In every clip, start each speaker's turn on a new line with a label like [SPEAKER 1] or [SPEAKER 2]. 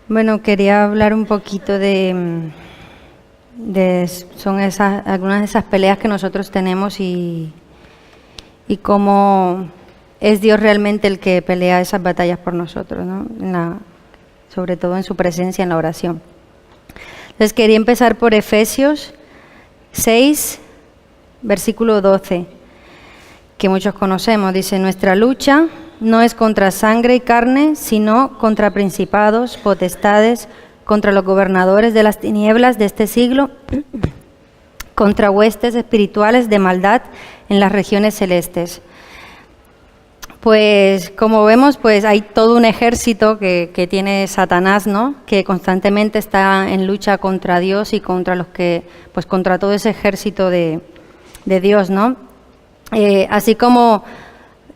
[SPEAKER 1] Bueno, quería hablar un poquito son algunas de esas peleas que nosotros tenemos y cómo es Dios realmente el que pelea esas batallas por nosotros, ¿no? Sobre todo en su presencia en la oración. Entonces quería empezar por Efesios 6, versículo 12, que muchos conocemos. Dice: nuestra lucha no es contra sangre y carne, sino contra principados, potestades, contra los gobernadores de las tinieblas de este siglo, contra huestes espirituales de maldad en las regiones celestes. Pues como vemos, pues hay todo un ejército que tiene Satanás, ¿no? Que constantemente está en lucha contra Dios y contra contra todo ese ejército de Dios, ¿no? Así como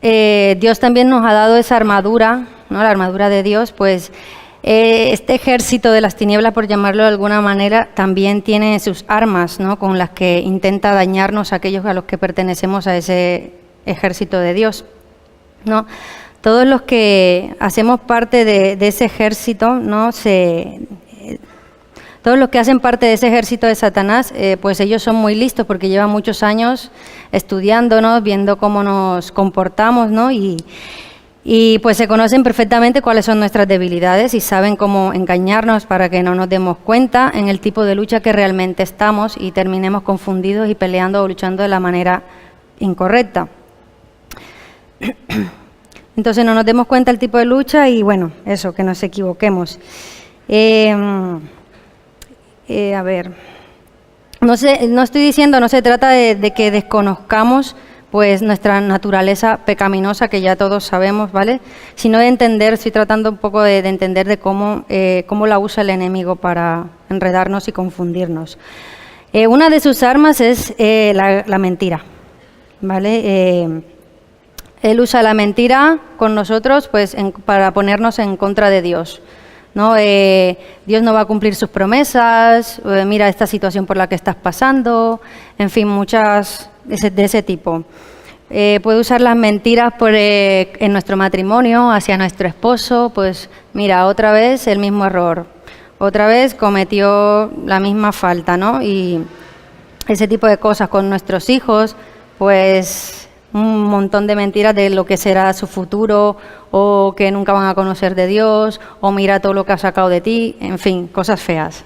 [SPEAKER 1] Dios también nos ha dado esa armadura, ¿no? La armadura de Dios, pues este ejército de las tinieblas, por llamarlo de alguna manera, también tiene sus armas, ¿no? Con las que intenta dañarnos a aquellos a los que pertenecemos a ese ejército de Dios, ¿no? Todos los que hacemos parte de ese ejército, ¿no? Todos los que hacen parte de ese ejército de Satanás, pues ellos son muy listos porque llevan muchos años estudiándonos, viendo cómo nos comportamos, ¿no? Y pues se conocen perfectamente cuáles son nuestras debilidades y saben cómo engañarnos para que no nos demos cuenta en el tipo de lucha que realmente estamos y terminemos confundidos y peleando o luchando de la manera incorrecta. Entonces no nos demos cuenta del tipo de lucha y bueno, eso, que nos equivoquemos. A ver, no estoy diciendo, no se trata de que desconozcamos pues nuestra naturaleza pecaminosa, que ya todos sabemos, ¿vale? Sino de entender, estoy tratando un poco de entender de cómo la usa el enemigo para enredarnos y confundirnos. Una de sus armas es la mentira, ¿vale? Él usa la mentira con nosotros pues para ponernos en contra de Dios, ¿no? Dios no va a cumplir sus promesas, mira esta situación por la que estás pasando, en fin, muchas de ese tipo. Puede usar las mentiras en nuestro matrimonio, hacia nuestro esposo, pues mira, otra vez el mismo error, otra vez cometió la misma falta, ¿no? Y ese tipo de cosas con nuestros hijos, pues un montón de mentiras de lo que será su futuro o que nunca van a conocer de Dios o mira todo lo que ha sacado de ti, en fin, cosas feas.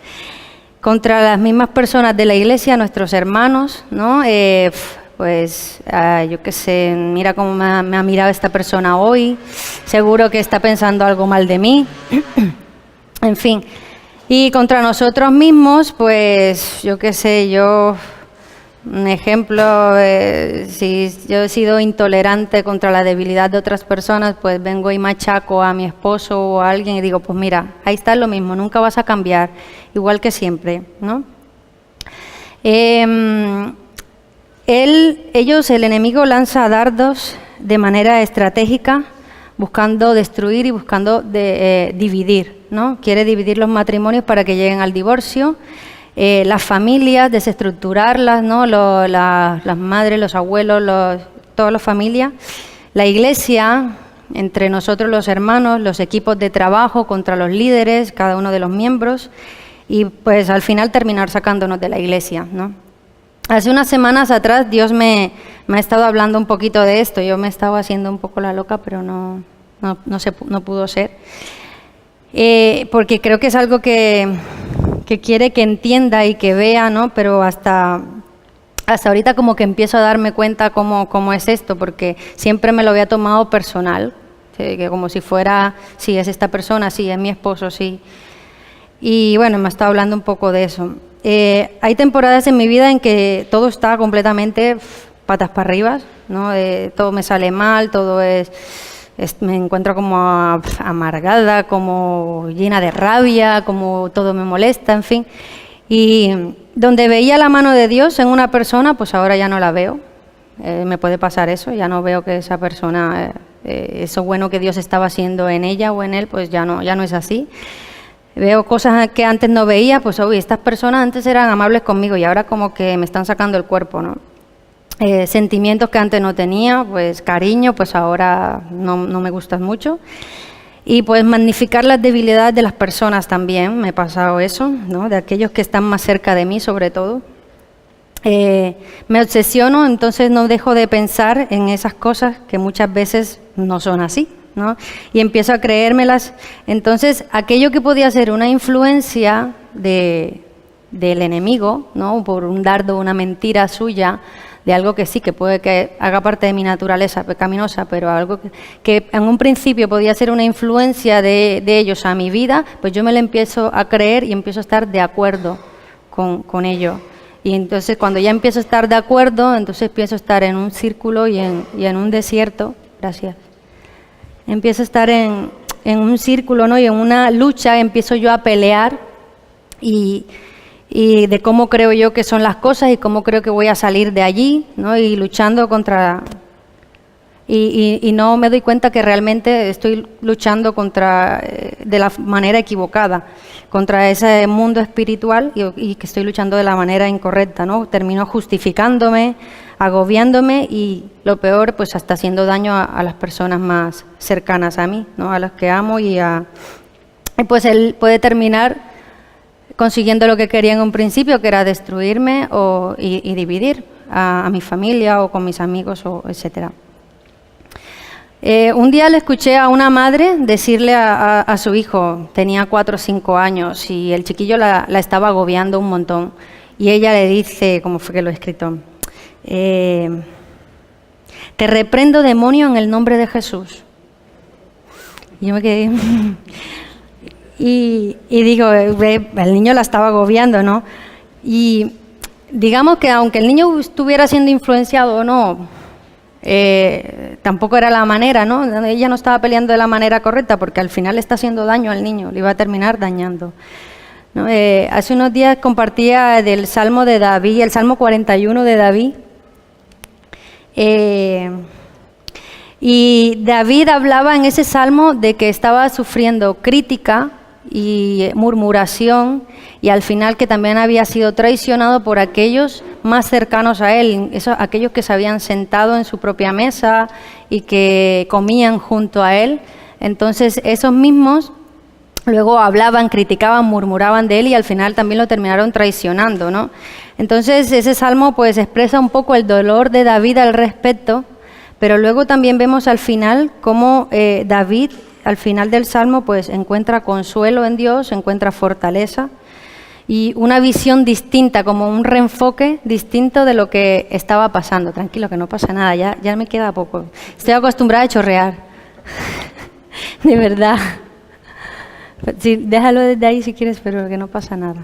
[SPEAKER 1] Contra las mismas personas de la iglesia, nuestros hermanos, ¿no? Yo qué sé, mira cómo me ha mirado esta persona hoy, seguro que está pensando algo mal de mí, en fin. Y contra nosotros mismos, pues yo qué sé, un ejemplo, si yo he sido intolerante contra la debilidad de otras personas, pues vengo y machaco a mi esposo o a alguien y digo, pues mira, ahí está lo mismo, nunca vas a cambiar, igual que siempre, ¿no? El enemigo lanza dardos de manera estratégica, buscando destruir y buscando dividir, ¿no? Quiere dividir los matrimonios para que lleguen al divorcio. Las familias, desestructurarlas, ¿no? Las madres, los abuelos, todas las familias. La iglesia, entre nosotros los hermanos, los equipos de trabajo contra los líderes, cada uno de los miembros, y pues al final terminar sacándonos de la iglesia, ¿no? Hace unas semanas atrás Dios me ha estado hablando un poquito de esto. Yo me estaba haciendo un poco la loca, pero no pudo ser. Porque creo que es algo que quiere que entienda y que vea, ¿no? Pero hasta ahorita como que empiezo a darme cuenta cómo es esto, porque siempre me lo había tomado personal, que como si fuera, sí, es esta persona, sí, es mi esposo, sí. Y bueno, me ha estado hablando un poco de eso. Hay temporadas en mi vida en que todo está completamente patas para arriba, ¿no? Todo me sale mal, me encuentro como amargada, como llena de rabia, como todo me molesta, en fin. Y donde veía la mano de Dios en una persona, pues ahora ya no la veo. Me puede pasar eso, ya no veo que esa persona, eso bueno que Dios estaba haciendo en ella o en él, pues ya no es así. Veo cosas que antes no veía, pues uy, estas personas antes eran amables conmigo y ahora como que me están sacando el cuerpo, ¿no? Sentimientos que antes no tenía, pues cariño, pues ahora no me gustan mucho. Y pues magnificar las debilidades de las personas también, me ha pasado eso, ¿no? De aquellos que están más cerca de mí sobre todo. Me obsesiono, entonces no dejo de pensar en esas cosas que muchas veces no son así, ¿no? Y empiezo a creérmelas. Entonces, aquello que podía ser una influencia del enemigo, ¿no? Por un dardo, una mentira suya, de algo que sí, que puede que haga parte de mi naturaleza pecaminosa, pero algo que en un principio podía ser una influencia de ellos a mi vida, pues yo me lo empiezo a creer y empiezo a estar de acuerdo con ello. Y entonces cuando ya empiezo a estar de acuerdo, entonces empiezo a estar en un círculo y en un desierto. Gracias. Empiezo a estar en un círculo, ¿no? Y en una lucha empiezo yo a pelear y de cómo creo yo que son las cosas y cómo creo que voy a salir de allí, ¿no? Y luchando contra... Y no me doy cuenta que realmente estoy luchando contra, de la manera equivocada, contra ese mundo espiritual y que estoy luchando de la manera incorrecta, ¿no? Termino justificándome, agobiándome y lo peor, pues hasta haciendo daño a las personas más cercanas a mí, ¿no? A las que amo y pues él puede terminar consiguiendo lo que quería en un principio, que era destruirme y dividir a mi familia o con mis amigos, etcétera. Un día le escuché a una madre decirle a su hijo, tenía 4 o 5 años, y el chiquillo la estaba agobiando un montón. Y ella le dice, ¿cómo fue que lo he escrito? Te reprendo, demonio, en el nombre de Jesús. Y yo me quedé... y digo, el niño la estaba agobiando, ¿no? Y digamos que aunque el niño estuviera siendo influenciado o no... tampoco era la manera, ¿no? Ella no estaba peleando de la manera correcta porque al final le está haciendo daño al niño, le iba a terminar dañando, ¿no? Hace unos días compartía del Salmo de David, el Salmo 41 de David, y David hablaba en ese Salmo de que estaba sufriendo crítica y murmuración, y al final que también había sido traicionado por aquellos más cercanos a él, aquellos que se habían sentado en su propia mesa y que comían junto a él. Entonces esos mismos luego hablaban, criticaban, murmuraban de él y al final también lo terminaron traicionando, ¿no? Entonces ese salmo pues expresa un poco el dolor de David al respecto, pero luego también vemos al final cómo David al final del salmo pues encuentra consuelo en Dios, encuentra fortaleza y una visión distinta, como un reenfoque distinto de lo que estaba pasando. Tranquilo, que no pasa nada, ya me queda poco. Estoy acostumbrada a chorrear, de verdad. Sí, déjalo desde ahí si quieres, pero que no pasa nada.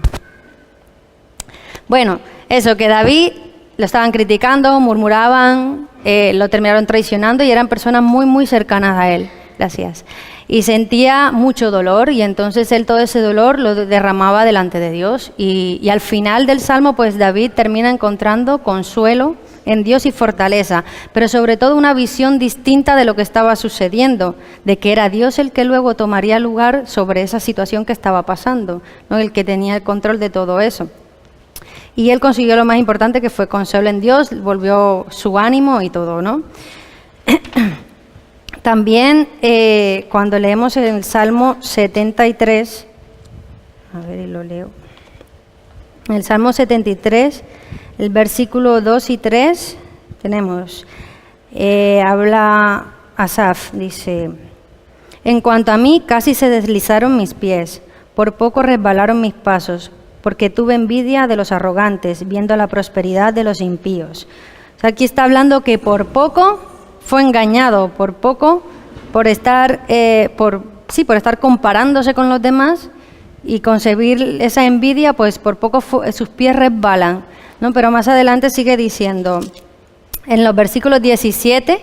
[SPEAKER 1] Bueno, eso, que David lo estaban criticando, murmuraban, lo terminaron traicionando y eran personas muy, muy cercanas a él. Gracias. Y sentía mucho dolor y entonces él todo ese dolor lo derramaba delante de Dios y al final del Salmo pues David termina encontrando consuelo en Dios y fortaleza, pero sobre todo una visión distinta de lo que estaba sucediendo, de que era Dios el que luego tomaría lugar sobre esa situación que estaba pasando, ¿no? El que tenía el control de todo eso. Y él consiguió lo más importante, que fue consuelo en Dios, volvió su ánimo y todo, ¿no? También cuando leemos en el Salmo 73, a ver, y lo leo. En el Salmo 73, el versículo 2 y 3, tenemos, habla Asaf, dice, en cuanto a mí, casi se deslizaron mis pies, por poco resbalaron mis pasos, porque tuve envidia de los arrogantes, viendo la prosperidad de los impíos. O sea, aquí está hablando que por poco fue engañado, por poco, por estar comparándose con los demás y concebir esa envidia, pues por poco sus pies resbalan, ¿no? Pero más adelante sigue diciendo, en los versículos 17,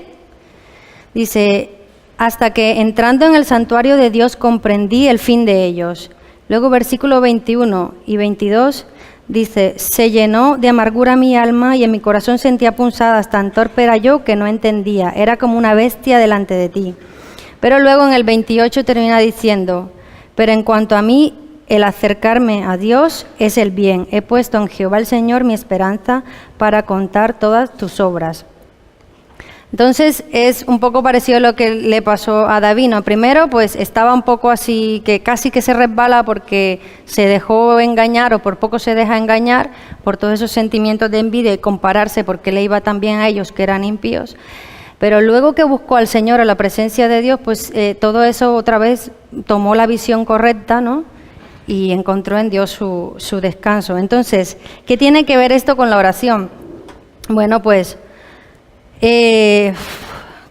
[SPEAKER 1] dice, hasta que entrando en el santuario de Dios comprendí el fin de ellos. Luego versículo 21 y 22, dice, se llenó de amargura mi alma y en mi corazón sentía punzadas, tan torpe era yo que no entendía, era como una bestia delante de ti. Pero luego en el 28 termina diciendo, pero en cuanto a mí, el acercarme a Dios es el bien. He puesto en Jehová el Señor mi esperanza para contar todas tus obras. Entonces es un poco parecido a lo que le pasó a David, ¿no? Primero pues estaba un poco así, que casi que se resbala porque se dejó engañar o por poco se deja engañar por todos esos sentimientos de envidia y compararse porque le iba tan bien a ellos que eran impíos. Pero luego que buscó al Señor, a la presencia de Dios, pues todo eso otra vez tomó la visión correcta, ¿no? Y encontró en Dios su descanso. Entonces, ¿qué tiene que ver esto con la oración? Bueno, pues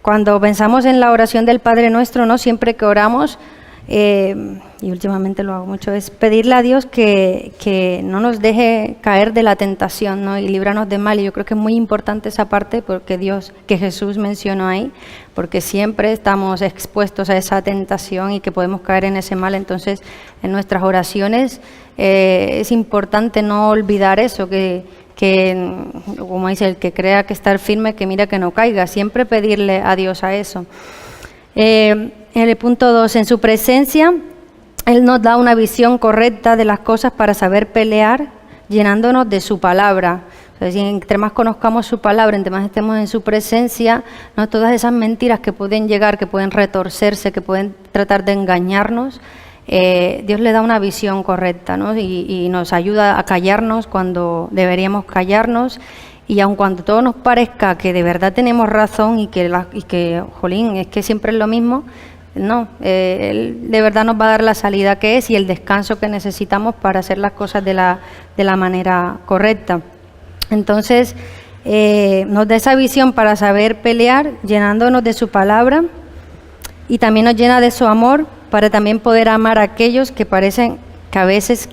[SPEAKER 1] cuando pensamos en la oración del Padre Nuestro, ¿no? Siempre que oramos, y últimamente lo hago mucho, es pedirle a Dios que no nos deje caer de la tentación, ¿no? Y líbranos de mal. Y yo creo que es muy importante esa parte porque que Jesús mencionó ahí, porque siempre estamos expuestos a esa tentación y que podemos caer en ese mal. Entonces, en nuestras oraciones es importante no olvidar eso, que como dice, el que crea que estar firme, que mira que no caiga, siempre pedirle a Dios a eso. En el punto 2, en su presencia, Él nos da una visión correcta de las cosas para saber pelear, llenándonos de su palabra. O sea, si entre más conozcamos su palabra, entre más estemos en su presencia, ¿no? Todas esas mentiras que pueden llegar, que pueden retorcerse, que pueden tratar de engañarnos, Dios le da una visión correcta, ¿no? Y nos ayuda a callarnos cuando deberíamos callarnos, y aun cuando todo nos parezca que de verdad tenemos razón y que jolín, es que siempre es lo mismo, no, Él de verdad nos va a dar la salida que es y el descanso que necesitamos para hacer las cosas de la manera correcta. Entonces, nos da esa visión para saber pelear, llenándonos de su palabra, y también nos llena de su amor para también poder amar a aquellos que parecen que a veces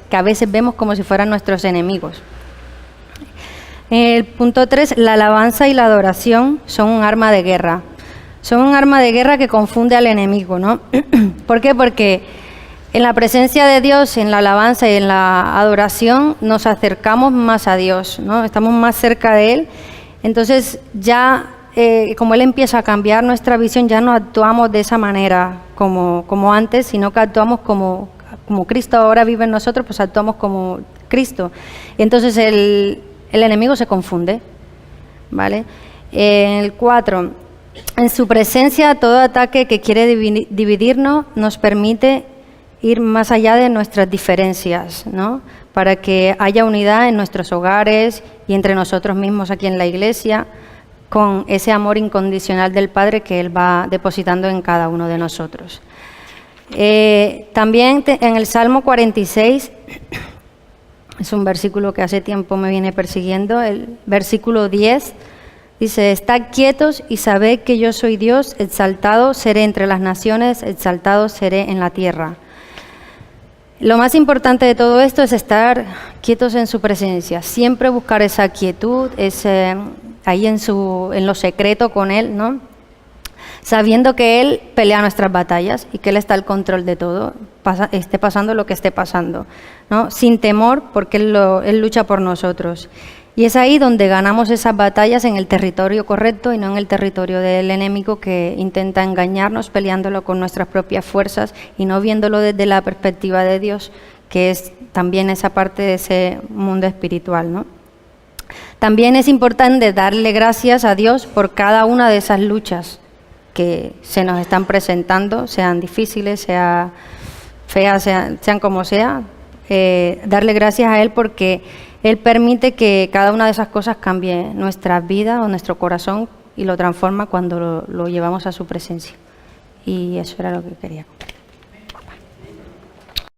[SPEAKER 1] vemos como si fueran nuestros enemigos. El punto 3, la alabanza y la adoración son un arma de guerra. Son un arma de guerra que confunde al enemigo, ¿no? ¿Por qué? Porque en la presencia de Dios, en la alabanza y en la adoración, nos acercamos más a Dios, ¿no? Estamos más cerca de Él. Entonces ya, como Él empieza a cambiar nuestra visión, ya no actuamos de esa manera como antes, sino que actuamos como Cristo ahora vive en nosotros, pues actuamos como Cristo. Y entonces el enemigo se confunde, ¿vale? El 4, en su presencia todo ataque que quiere dividirnos nos permite ir más allá de nuestras diferencias, ¿no? Para que haya unidad en nuestros hogares y entre nosotros mismos aquí en la iglesia, con ese amor incondicional del Padre que Él va depositando en cada uno de nosotros. También en el Salmo 46, es un versículo que hace tiempo me viene persiguiendo, el versículo 10, dice: estad quietos y sabed que yo soy Dios, exaltado seré entre las naciones, exaltado seré en la tierra. Lo más importante de todo esto es estar quietos en su presencia, siempre buscar esa quietud, ahí en lo secreto con Él, ¿no? Sabiendo que Él pelea nuestras batallas y que Él está al control de todo, esté pasando lo que esté pasando, ¿no? Sin temor, porque Él lucha por nosotros. Y es ahí donde ganamos esas batallas, en el territorio correcto y no en el territorio del enemigo que intenta engañarnos, peleándolo con nuestras propias fuerzas y no viéndolo desde la perspectiva de Dios, que es también esa parte de ese mundo espiritual, ¿no? También es importante darle gracias a Dios por cada una de esas luchas que se nos están presentando, sean difíciles, sean feas, sean como sea, darle gracias a Él porque Él permite que cada una de esas cosas cambie nuestra vida o nuestro corazón y lo transforma cuando lo llevamos a su presencia. Y eso era lo que quería.